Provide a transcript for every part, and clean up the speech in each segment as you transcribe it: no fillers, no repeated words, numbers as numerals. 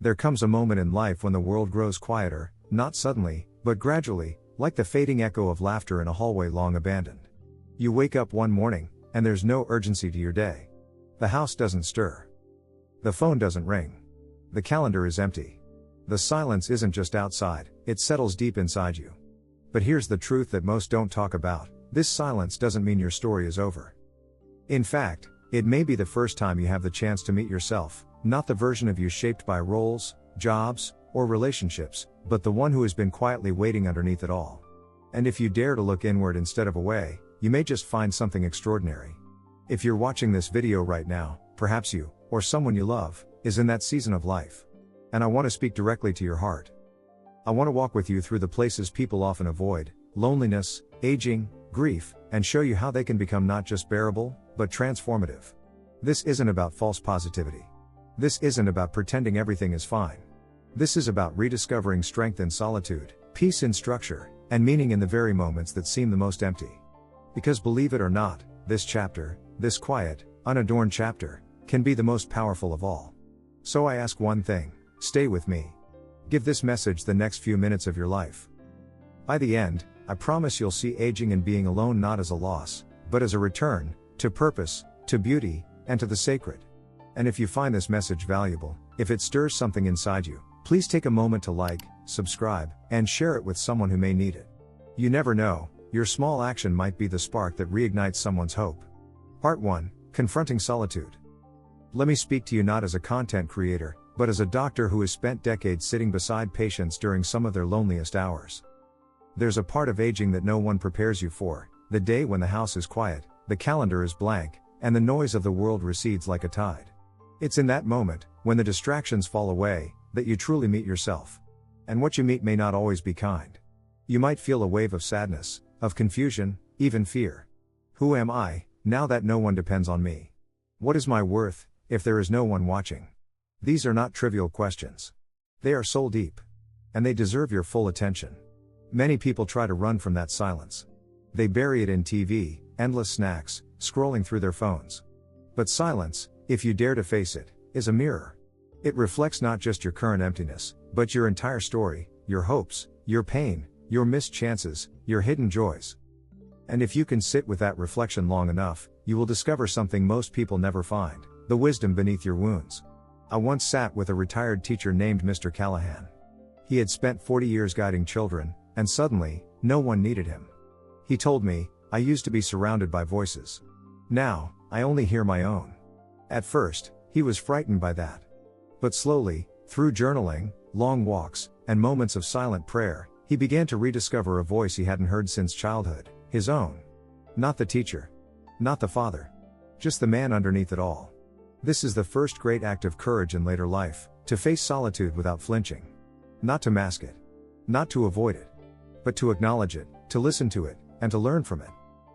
There comes a moment in life when the world grows quieter, not suddenly, but gradually, like the fading echo of laughter in a hallway long abandoned. You wake up one morning, and there's no urgency to your day. The house doesn't stir. The phone doesn't ring. The calendar is empty. The silence isn't just outside, it settles deep inside you. But here's the truth that most don't talk about: this silence doesn't mean your story is over. In fact, it may be the first time you have the chance to meet yourself, not the version of you shaped by roles, jobs, or relationships, but the one who has been quietly waiting underneath it all. And if you dare to look inward instead of away, you may just find something extraordinary. If you're watching this video right now, perhaps you, or someone you love, is in that season of life. And I want to speak directly to your heart. I want to walk with you through the places people often avoid: loneliness, aging, grief, and show you how they can become not just bearable, but transformative. This isn't about false positivity. This isn't about pretending everything is fine. This is about rediscovering strength in solitude, peace in structure, and meaning in the very moments that seem the most empty. Because believe it or not, this chapter, this quiet, unadorned chapter, can be the most powerful of all. So I ask one thing: stay with me. Give this message the next few minutes of your life. By the end, I promise you'll see aging and being alone not as a loss, but as a return, to purpose, to beauty, and to the sacred. And if you find this message valuable, if it stirs something inside you, please take a moment to like, subscribe, and share it with someone who may need it. You never know, your small action might be the spark that reignites someone's hope. Part 1: Confronting Solitude. Let me speak to you not as a content creator, but as a doctor who has spent decades sitting beside patients during some of their loneliest hours. There's a part of aging that no one prepares you for: the day when the house is quiet, the calendar is blank, and the noise of the world recedes like a tide. It's in that moment, when the distractions fall away, that you truly meet yourself. And what you meet may not always be kind. You might feel a wave of sadness, of confusion, even fear. Who am I, now that no one depends on me? What is my worth, if there is no one watching? These are not trivial questions. They are soul deep. And they deserve your full attention. Many people try to run from that silence. They bury it in TV, endless snacks, scrolling through their phones. But silence, if you dare to face it, is a mirror. It reflects not just your current emptiness, but your entire story, your hopes, your pain, your missed chances, your hidden joys. And if you can sit with that reflection long enough, you will discover something most people never find: the wisdom beneath your wounds. I once sat with a retired teacher named Mr. Callahan. He had spent 40 years guiding children, and suddenly, no one needed him. He told me, "I used to be surrounded by voices. Now, I only hear my own." At first, he was frightened by that. But slowly, through journaling, long walks, and moments of silent prayer, he began to rediscover a voice he hadn't heard since childhood: his own. Not the teacher. Not the father. Just the man underneath it all. This is the first great act of courage in later life: to face solitude without flinching. Not to mask it. Not to avoid it. But to acknowledge it, to listen to it, and to learn from it.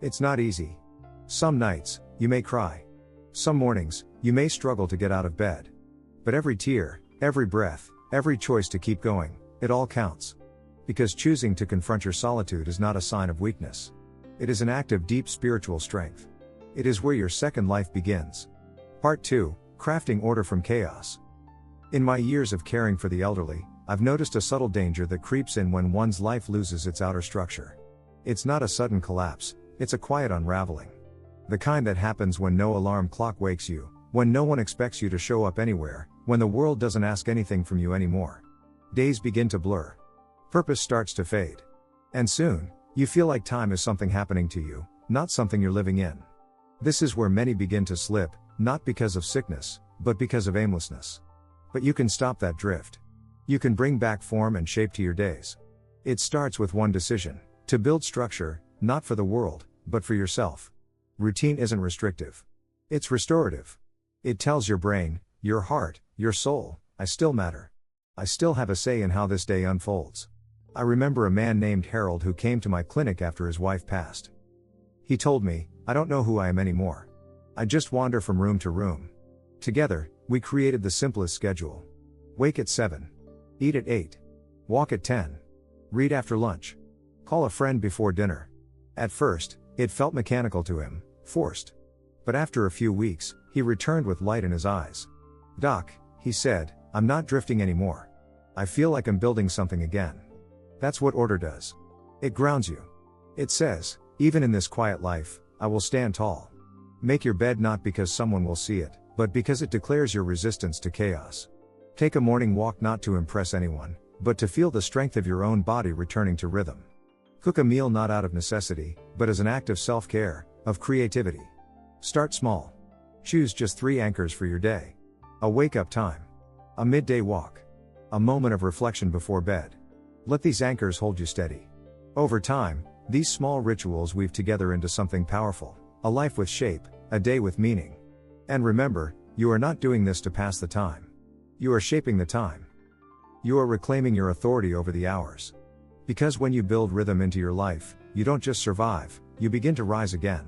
It's not easy. Some nights, you may cry. Some mornings, you may struggle to get out of bed. But every tear, every breath, every choice to keep going, it all counts. Because choosing to confront your solitude is not a sign of weakness. It is an act of deep spiritual strength. It is where your second life begins. Part 2: Crafting Order from Chaos. In my years of caring for the elderly, I've noticed a subtle danger that creeps in when one's life loses its outer structure. It's not a sudden collapse, it's a quiet unraveling. The kind that happens when no alarm clock wakes you, when no one expects you to show up anywhere, when the world doesn't ask anything from you anymore. Days begin to blur. Purpose starts to fade. And soon, you feel like time is something happening to you, not something you're living in. This is where many begin to slip, not because of sickness, but because of aimlessness. But you can stop that drift. You can bring back form and shape to your days. It starts with one decision: to build structure, not for the world, but for yourself. Routine isn't restrictive. It's restorative. It tells your brain, your heart, your soul, I still matter. I still have a say in how this day unfolds. I remember a man named Harold who came to my clinic after his wife passed. He told me, "I don't know who I am anymore. I just wander from room to room." Together, we created the simplest schedule. Wake at 7. Eat at 8. Walk at 10. Read after lunch. Call a friend before dinner. At first, it felt mechanical to him, forced. But after a few weeks, he returned with light in his eyes. "Doc," he said, I'm not drifting anymore. I feel like I'm building something again. That's what order does. It grounds you. It says, even in this quiet life, I will stand tall. Make your bed not because someone will see it, but because it declares your resistance to chaos. Take a morning walk not to impress anyone, but to feel the strength of your own body returning to rhythm. Cook a meal not out of necessity, but as an act of self-care, of creativity. Start small. Choose just 3 anchors for your day. A wake-up time. A midday walk. A moment of reflection before bed. Let these anchors hold you steady. Over time, these small rituals weave together into something powerful. A life with shape, a day with meaning. And remember, you are not doing this to pass the time. You are shaping the time. You are reclaiming your authority over the hours. Because when you build rhythm into your life, you don't just survive, you begin to rise again.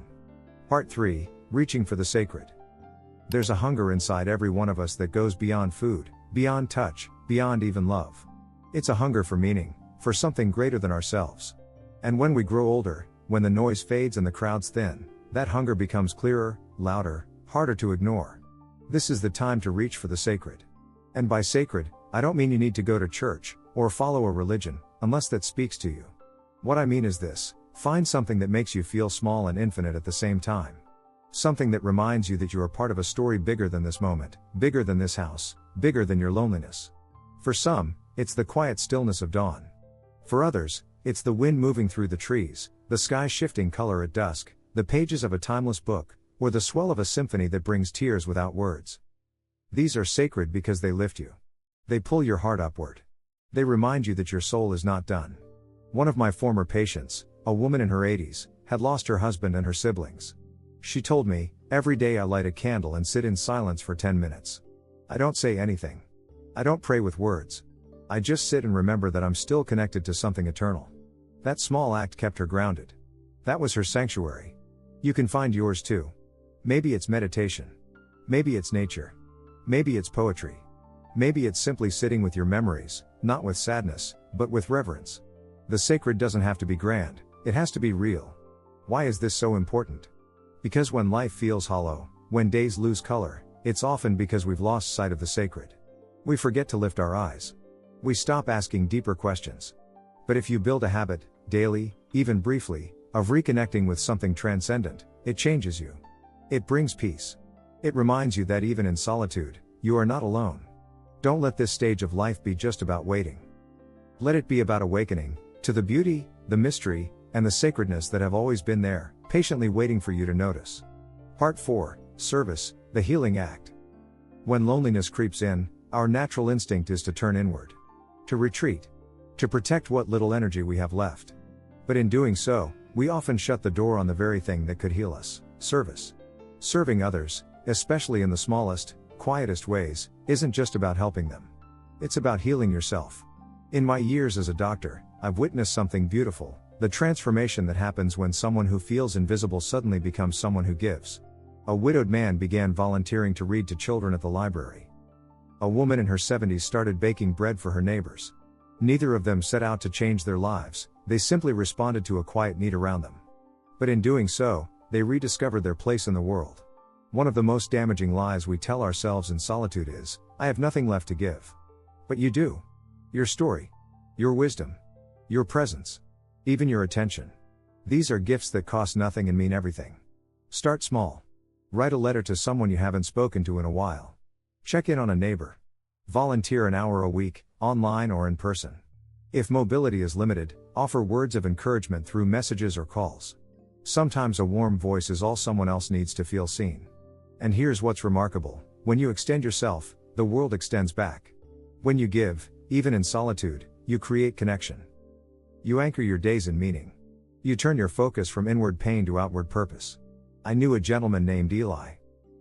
Part 3, Reaching for the Sacred. There's a hunger inside every one of us that goes beyond food, beyond touch, beyond even love. It's a hunger for meaning, for something greater than ourselves. And when we grow older, when the noise fades and the crowds thin, that hunger becomes clearer, louder, harder to ignore. This is the time to reach for the sacred. And by sacred, I don't mean you need to go to church, or follow a religion, unless that speaks to you. What I mean is this: find something that makes you feel small and infinite at the same time. Something that reminds you that you are part of a story bigger than this moment, bigger than this house, bigger than your loneliness. For some, it's the quiet stillness of dawn. For others, it's the wind moving through the trees, the sky shifting color at dusk, the pages of a timeless book, or the swell of a symphony that brings tears without words. These are sacred because they lift you. They pull your heart upward. They remind you that your soul is not done. One of my former patients, a woman in her 80s, had lost her husband and her siblings. She told me, every day I light a candle and sit in silence for 10 minutes. I don't say anything. I don't pray with words. I just sit and remember that I'm still connected to something eternal. That small act kept her grounded. That was her sanctuary. You can find yours too. Maybe it's meditation. Maybe it's nature. Maybe it's poetry. Maybe it's simply sitting with your memories, not with sadness, but with reverence. The sacred doesn't have to be grand, it has to be real. Why is this so important? Because when life feels hollow, when days lose color, it's often because we've lost sight of the sacred. We forget to lift our eyes. We stop asking deeper questions. But if you build a habit, daily, even briefly, of reconnecting with something transcendent, it changes you. It brings peace. It reminds you that even in solitude, you are not alone. Don't let this stage of life be just about waiting. Let it be about awakening to the beauty, the mystery, and the sacredness that have always been there, patiently waiting for you to notice. Part 4, Service, the Healing Act. When loneliness creeps in, our natural instinct is to turn inward. To retreat. To protect what little energy we have left. But in doing so, we often shut the door on the very thing that could heal us: service. Serving others, especially in the smallest, quietest ways, isn't just about helping them. It's about healing yourself. In my years as a doctor, I've witnessed something beautiful: the transformation that happens when someone who feels invisible suddenly becomes someone who gives. A widowed man began volunteering to read to children at the library. A woman in her 70s started baking bread for her neighbors. Neither of them set out to change their lives, they simply responded to a quiet need around them. But in doing so, they rediscovered their place in the world. One of the most damaging lies we tell ourselves in solitude is, I have nothing left to give. But you do. Your story. Your wisdom. Your presence. Even your attention. These are gifts that cost nothing and mean everything. Start small. Write a letter to someone you haven't spoken to in a while. Check in on a neighbor. Volunteer an hour a week, online or in person. If mobility is limited, offer words of encouragement through messages or calls. Sometimes a warm voice is all someone else needs to feel seen. And here's what's remarkable: when you extend yourself, the world extends back. When you give, even in solitude, you create connection. You anchor your days in meaning. You turn your focus from inward pain to outward purpose. I knew a gentleman named Eli.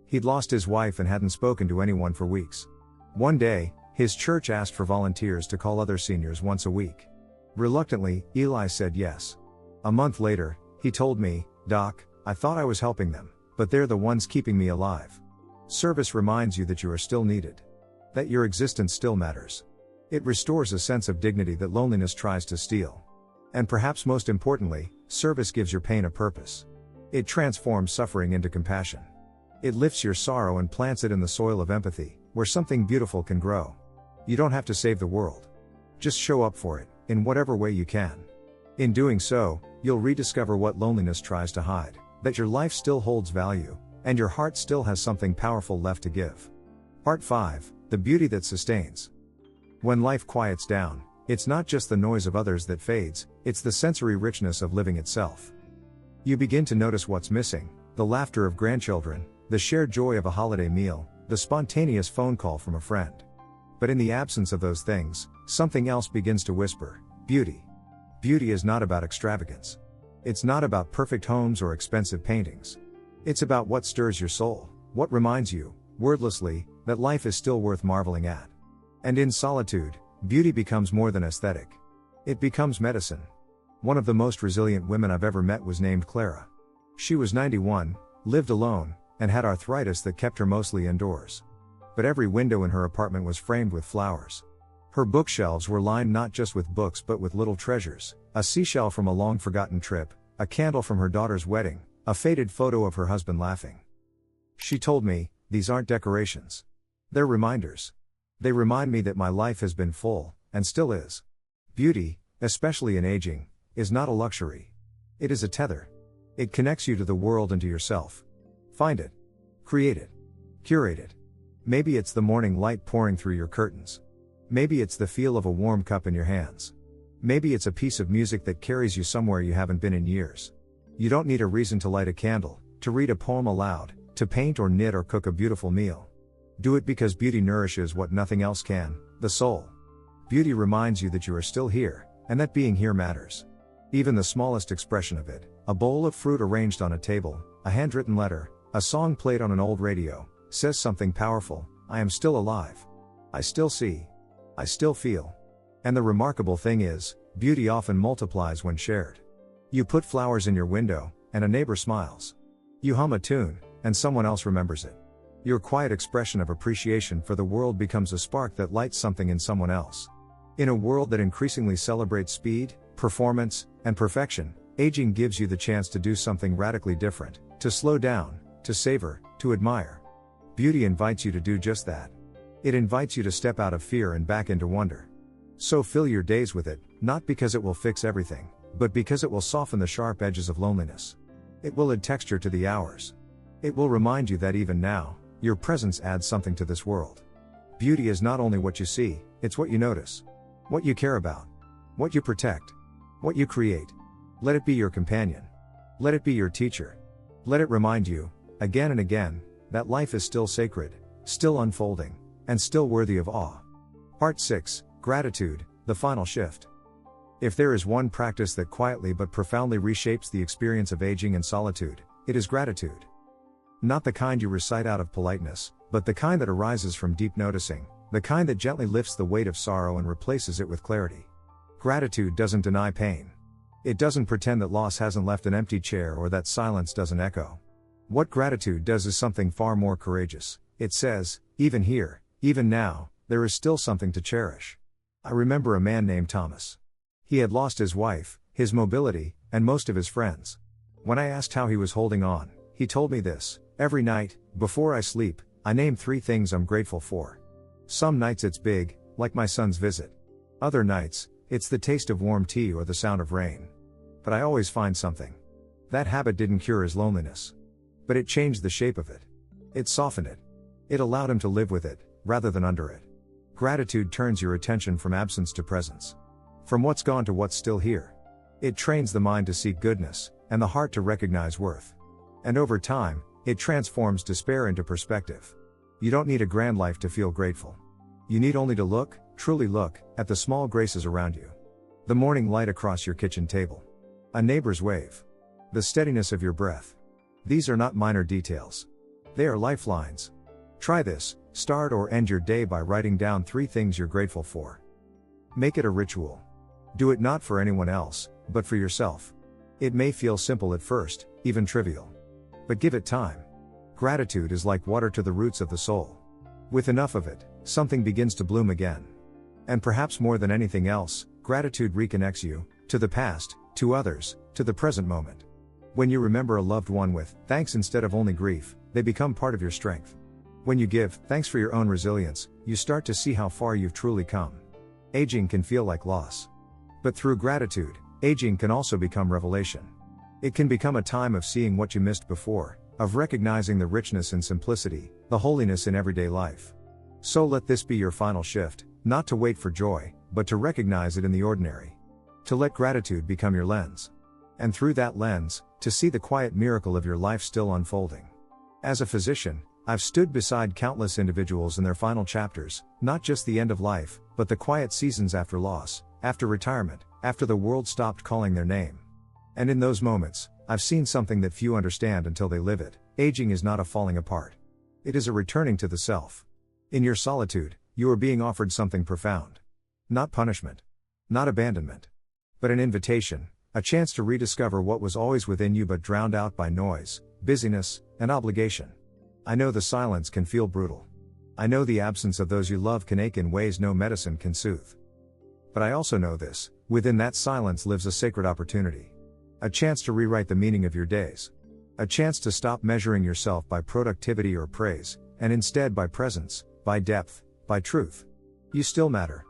He'd lost his wife and hadn't spoken to anyone for weeks. One day, his church asked for volunteers to call other seniors once a week. Reluctantly, Eli said yes. A month later, he told me, "Doc, I thought I was helping them, but they're the ones keeping me alive." Service reminds you that you are still needed. That your existence still matters. It restores a sense of dignity that loneliness tries to steal. And perhaps most importantly, service gives your pain a purpose. It transforms suffering into compassion. It lifts your sorrow and plants it in the soil of empathy, where something beautiful can grow. You don't have to save the world. Just show up for it, in whatever way you can. In doing so, you'll rediscover what loneliness tries to hide, that your life still holds value, and your heart still has something powerful left to give. Part 5, The Beauty That Sustains. When life quiets down, it's not just the noise of others that fades, it's the sensory richness of living itself. You begin to notice what's missing, the laughter of grandchildren, the shared joy of a holiday meal, the spontaneous phone call from a friend. But in the absence of those things, something else begins to whisper, beauty. Beauty is not about extravagance. It's not about perfect homes or expensive paintings. It's about what stirs your soul, what reminds you, wordlessly, that life is still worth marveling at. And in solitude, beauty becomes more than aesthetic. It becomes medicine. One of the most resilient women I've ever met was named Clara. She was 91, lived alone, and had arthritis that kept her mostly indoors. But every window in her apartment was framed with flowers. Her bookshelves were lined not just with books but with little treasures, a seashell from a long-forgotten trip, a candle from her daughter's wedding, a faded photo of her husband laughing. She told me, these aren't decorations. They're reminders. They remind me that my life has been full, and still is. Beauty, especially in aging, is not a luxury. It is a tether. It connects you to the world and to yourself. Find it. Create it. Curate it. Maybe it's the morning light pouring through your curtains. Maybe it's the feel of a warm cup in your hands. Maybe it's a piece of music that carries you somewhere you haven't been in years. You don't need a reason to light a candle, to read a poem aloud, to paint or knit or cook a beautiful meal. Do it because beauty nourishes what nothing else can, the soul. Beauty reminds you that you are still here, and that being here matters. Even the smallest expression of it, a bowl of fruit arranged on a table, a handwritten letter, a song played on an old radio, says something powerful. I am still alive. I still see. I still feel. And the remarkable thing is, beauty often multiplies when shared. You put flowers in your window, and a neighbor smiles. You hum a tune, and someone else remembers it. Your quiet expression of appreciation for the world becomes a spark that lights something in someone else. In a world that increasingly celebrates speed, performance, and perfection, aging gives you the chance to do something radically different, to slow down, to savor, to admire. Beauty invites you to do just that. It invites you to step out of fear and back into wonder. So fill your days with it, not because it will fix everything, but because it will soften the sharp edges of loneliness. It will add texture to the hours. It will remind you that even now, your presence adds something to this world. Beauty is not only what you see, it's what you notice. What you care about. What you protect. What you create. Let it be your companion. Let it be your teacher. Let it remind you, again and again, that life is still sacred, still unfolding, and still worthy of awe. Part 6, Gratitude, the final shift. If there is one practice that quietly but profoundly reshapes the experience of aging and solitude, it is gratitude. Not the kind you recite out of politeness, but the kind that arises from deep noticing, the kind that gently lifts the weight of sorrow and replaces it with clarity. Gratitude doesn't deny pain. It doesn't pretend that loss hasn't left an empty chair or that silence doesn't echo. What gratitude does is something far more courageous. It says, even here, even now, there is still something to cherish. I remember a man named Thomas. He had lost his wife, his mobility, and most of his friends. When I asked how he was holding on, he told me this: every night, before I sleep, I name 3 things I'm grateful for. Some nights it's big, like my son's visit. Other nights, it's the taste of warm tea or the sound of rain. But I always find something. That habit didn't cure his loneliness. But it changed the shape of it. It softened it. It allowed him to live with it, rather than under it. Gratitude turns your attention from absence to presence. From what's gone to what's still here. It trains the mind to seek goodness, and the heart to recognize worth. And over time, it transforms despair into perspective. You don't need a grand life to feel grateful. You need only to look, truly look, at the small graces around you. The morning light across your kitchen table. A neighbor's wave. The steadiness of your breath. These are not minor details. They are lifelines. Try this: start or end your day by writing down 3 things you're grateful for. Make it a ritual. Do it not for anyone else, but for yourself. It may feel simple at first, even trivial. But give it time. Gratitude is like water to the roots of the soul. With enough of it, something begins to bloom again. And perhaps more than anything else, gratitude reconnects you, to the past, to others, to the present moment. When you remember a loved one with thanks instead of only grief, they become part of your strength. When you give thanks for your own resilience, you start to see how far you've truly come. Aging can feel like loss. But through gratitude, aging can also become revelation. It can become a time of seeing what you missed before, of recognizing the richness and simplicity, the holiness in everyday life. So let this be your final shift, not to wait for joy, but to recognize it in the ordinary. To let gratitude become your lens. And through that lens, to see the quiet miracle of your life still unfolding. As a physician, I've stood beside countless individuals in their final chapters, not just the end of life, but the quiet seasons after loss, after retirement, after the world stopped calling their name. And in those moments, I've seen something that few understand until they live it. Aging is not a falling apart. It is a returning to the self. In your solitude, you are being offered something profound. Not punishment. Not abandonment. But an invitation, a chance to rediscover what was always within you but drowned out by noise, busyness, and obligation. I know the silence can feel brutal. I know the absence of those you love can ache in ways no medicine can soothe. But I also know this, within that silence lives a sacred opportunity. A chance to rewrite the meaning of your days. A chance to stop measuring yourself by productivity or praise, and instead by presence, by depth, by truth. You still matter.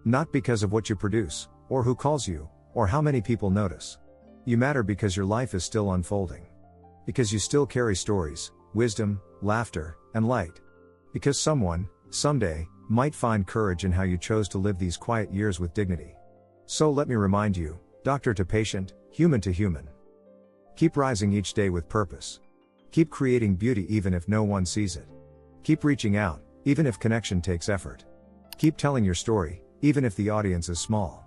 Not because of what you produce, or who calls you, or how many people notice. You matter because your life is still unfolding. Because you still carry stories, wisdom, laughter, and light. Because someone, someday, might find courage in how you chose to live these quiet years with dignity. So let me remind you, doctor to patient, human to human. Keep rising each day with purpose. Keep creating beauty even if no one sees it. Keep reaching out, even if connection takes effort. Keep telling your story, even if the audience is small.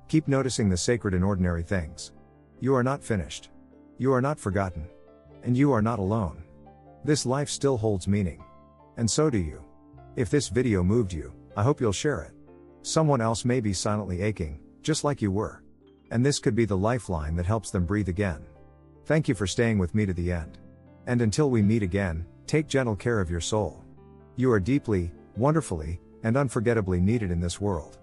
Keep noticing the sacred in ordinary things. You are not finished. You are not forgotten. And you are not alone. This life still holds meaning. And so do you. If this video moved you, I hope you'll share it. Someone else may be silently aching, just like you were. And this could be the lifeline that helps them breathe again. Thank you for staying with me to the end. And until we meet again, take gentle care of your soul. You are deeply, wonderfully, and unforgettably needed in this world.